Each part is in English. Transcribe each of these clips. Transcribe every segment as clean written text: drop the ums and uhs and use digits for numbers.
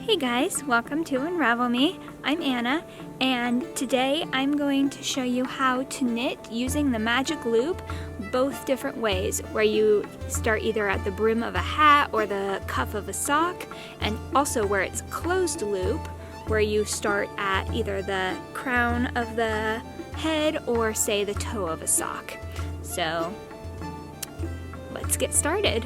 Hey guys, welcome to Unravel Me. I'm Anna, and today I'm going to show you how to knit using the magic loop both different ways, where you start either at the brim of a hat or the cuff of a sock, and also where it's closed loop, where you start at either the crown of the head or say the toe of a sock. So let's get started.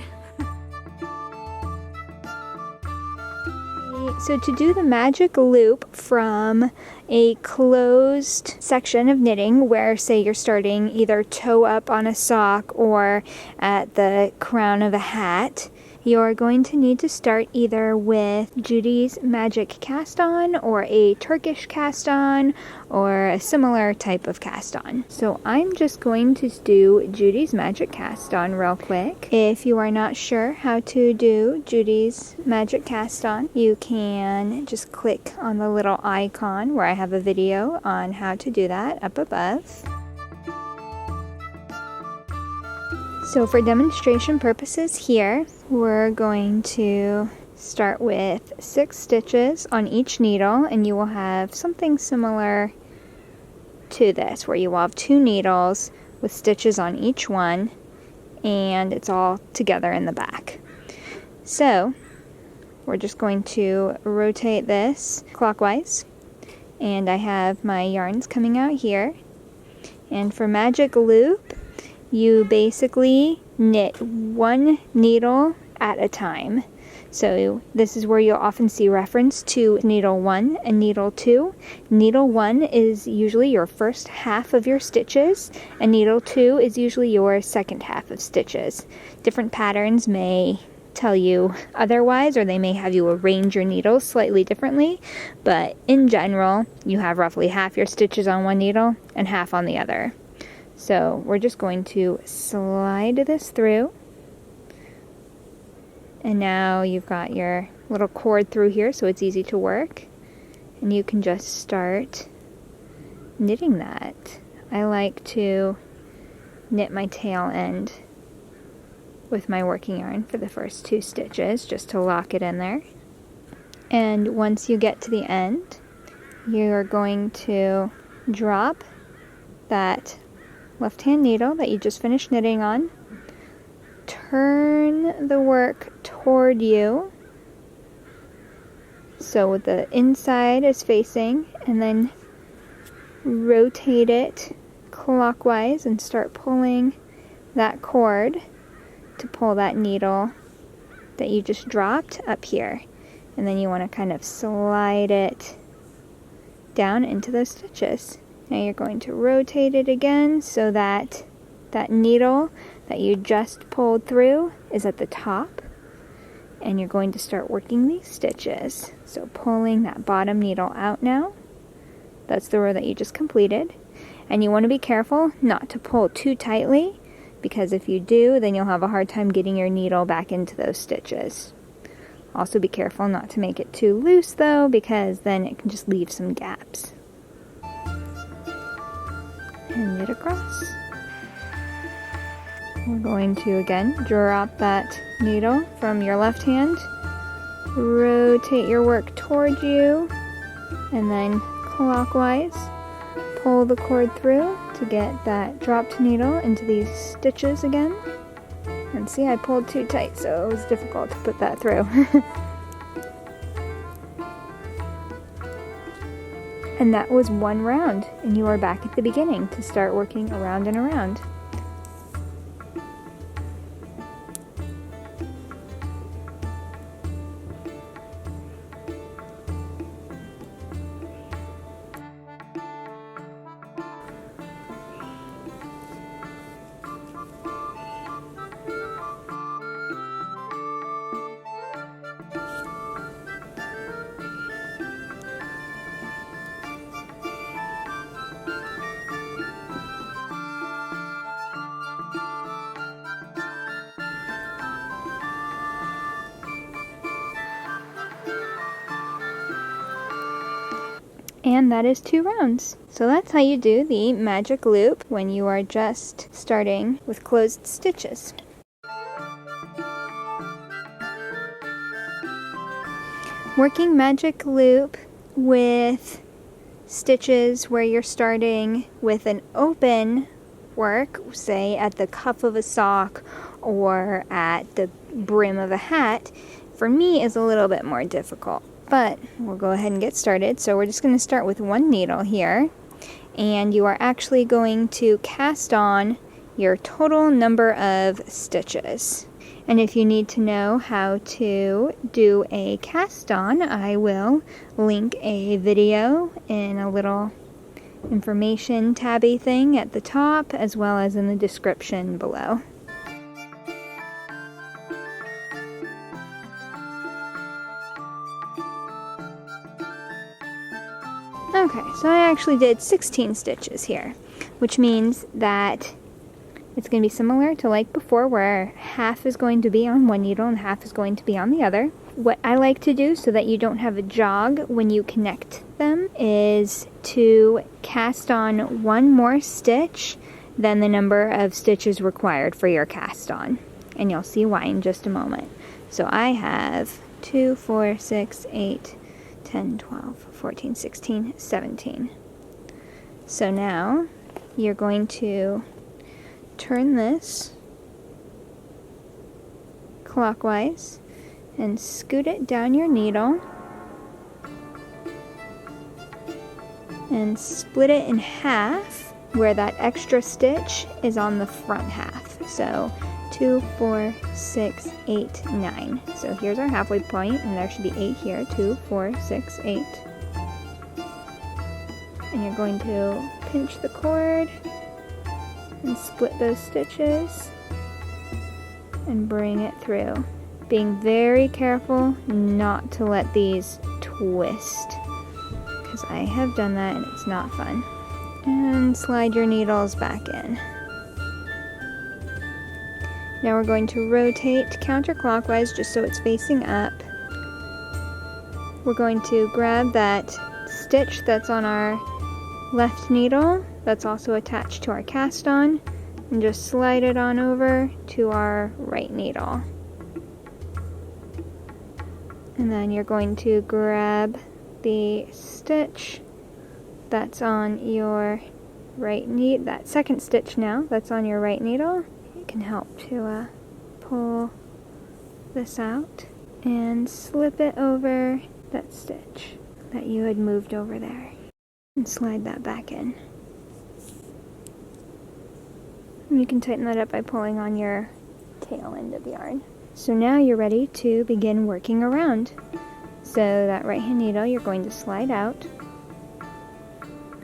So to do the magic loop from a closed section of knitting where, say, you're starting either toe up on a sock or at the crown of a hat, you're going to need to start either with Judy's magic cast on or a Turkish cast on or a similar type of cast on. So I'm just going to do Judy's magic cast on real quick. If you are not sure how to do Judy's magic cast on, you can just click on the little icon where I have a video on how to do that up above. So for demonstration purposes here, we're going to start with 6 stitches on each needle, and you will have something similar to this where you will have 2 needles with stitches on each one, and it's all together in the back. So we're just going to rotate this clockwise, and I have my yarns coming out here. And for magic loop, you basically knit 1 needle at a time. So this is where you'll often see reference to needle 1 and needle 2. Needle 1 is usually your first half of your stitches, and needle 2 is usually your second half of stitches. Different patterns may tell you otherwise, or they may have you arrange your needles slightly differently, but in general, you have roughly half your stitches on one needle and half on the other. So we're just going to slide this through, and now you've got your little cord through here, so it's easy to work, and you can just start knitting that. I like to knit my tail end with my working yarn for the first 2 stitches just to lock it in there. And once you get to the end, you're going to drop that left hand needle that you just finished knitting on, turn the work toward you so the inside is facing, and then rotate it clockwise and start pulling that cord to pull that needle that you just dropped up here, and then you want to kind of slide it down into those stitches. Now you're going to rotate it again so that that needle that you just pulled through is at the top, and you're going to start working these stitches. So pulling that bottom needle out now. That's the row that you just completed. And you want to be careful not to pull too tightly, because if you do, then you'll have a hard time getting your needle back into those stitches. Also be careful not to make it too loose though, because then it can just leave some gaps. And knit across. We're going to again drop that needle from your left hand, rotate your work toward you, and then clockwise pull the cord through to get that dropped needle into these stitches again. And see, I pulled too tight, so it was difficult to put that through. And that was 1 round, and you are back at the beginning to start working around and around. And that is 2 rounds. So that's how you do the magic loop when you are just starting with closed stitches. Working magic loop with stitches where you're starting with an open work, say at the cuff of a sock or at the brim of a hat, for me is a little bit more difficult. But we'll go ahead and get started. So we're just going to start with one needle here, and you are actually going to cast on your total number of stitches. And if you need to know how to do a cast on, I will link a video in a little information tabby thing at the top, as well as in the description below. Okay, so I actually did 16 stitches here, which means that it's going to be similar to like before, where half is going to be on one needle and half is going to be on the other. What I like to do so that you don't have a jog when you connect them is to cast on one more stitch than the number of stitches required for your cast on. And you'll see why in just a moment. So I have 2, 4, 6, 8, 10, 12, 14, 16, 17. So now you're going to turn this clockwise and scoot it down your needle and split it in half where that extra stitch is on the front half. So 2, 4, 6, 8, 9. So here's our halfway point, and there should be 8 here. 2, 4, 6, 8. And you're going to pinch the cord and split those stitches and bring it through, being very careful not to let these twist, because I have done that and it's not fun. And slide your needles back in. Now we're going to rotate counterclockwise just so it's facing up. We're going to grab that stitch that's on our left needle that's also attached to our cast on and just slide it on over to our right needle. And then you're going to grab the stitch that's on your right needle, that second stitch now that's on your right needle. It can help to pull this out and slip it over that stitch that you had moved over there and slide that back in. And you can tighten that up by pulling on your tail end of yarn. So now you're ready to begin working around. So that right hand needle you're going to slide out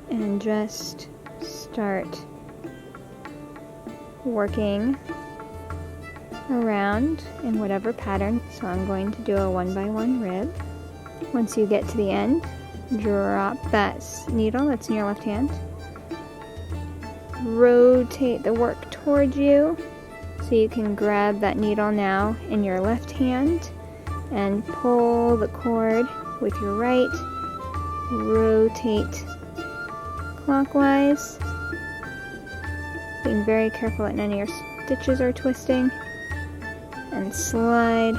and just start working around in whatever pattern. So I'm going to do a 1x1 rib. Once you get to the end, drop that needle that's in your left hand. Rotate the work towards you so you can grab that needle now in your left hand and pull the cord with your right. Rotate clockwise, being very careful that none of your stitches are twisting, and slide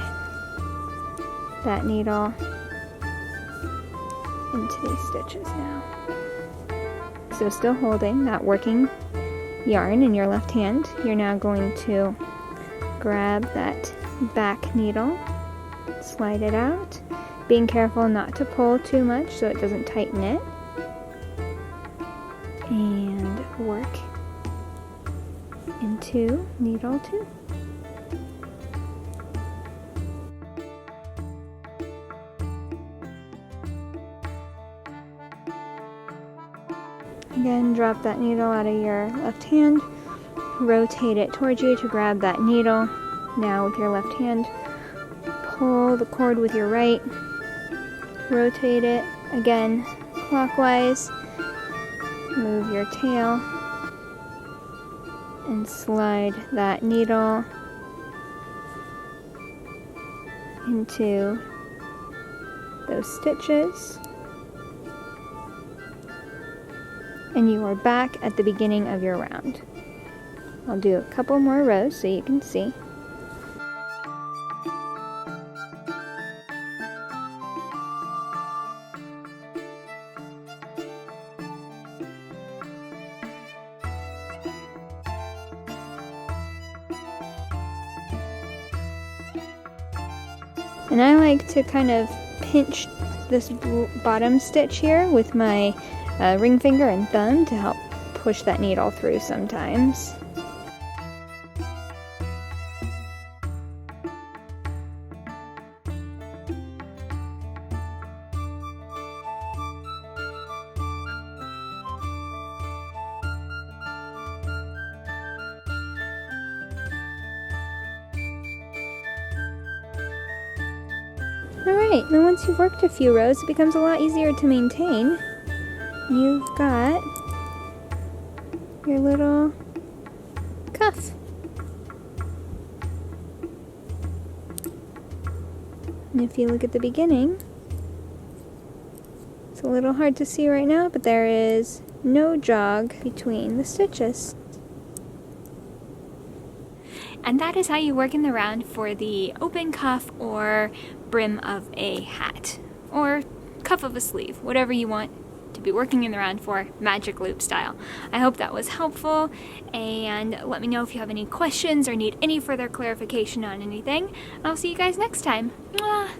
that needle into these stitches now. So still holding that working yarn in your left hand, you're now going to grab that back needle, slide it out, being careful not to pull too much so it doesn't tighten it, and work into needle 2. Again, drop that needle out of your left hand, rotate it towards you to grab that needle. Now with your left hand, pull the cord with your right, rotate it again clockwise, move your tail, and slide that needle into those stitches. And you are back at the beginning of your round. I'll do a couple more rows so you can see. And I like to kind of pinch this bottom stitch here with my ring finger and thumb to help push that needle through sometimes. Alright, then once you've worked a few rows, it becomes a lot easier to maintain. You've got your little cuff. And if you look at the beginning, it's a little hard to see right now, but there is no jog between the stitches. And that is how you work in the round for the open cuff or brim of a hat, or cuff of a sleeve, whatever you want to be working in the round for, magic loop style. I hope that was helpful, and let me know if you have any questions or need any further clarification on anything. I'll see you guys next time. Mwah!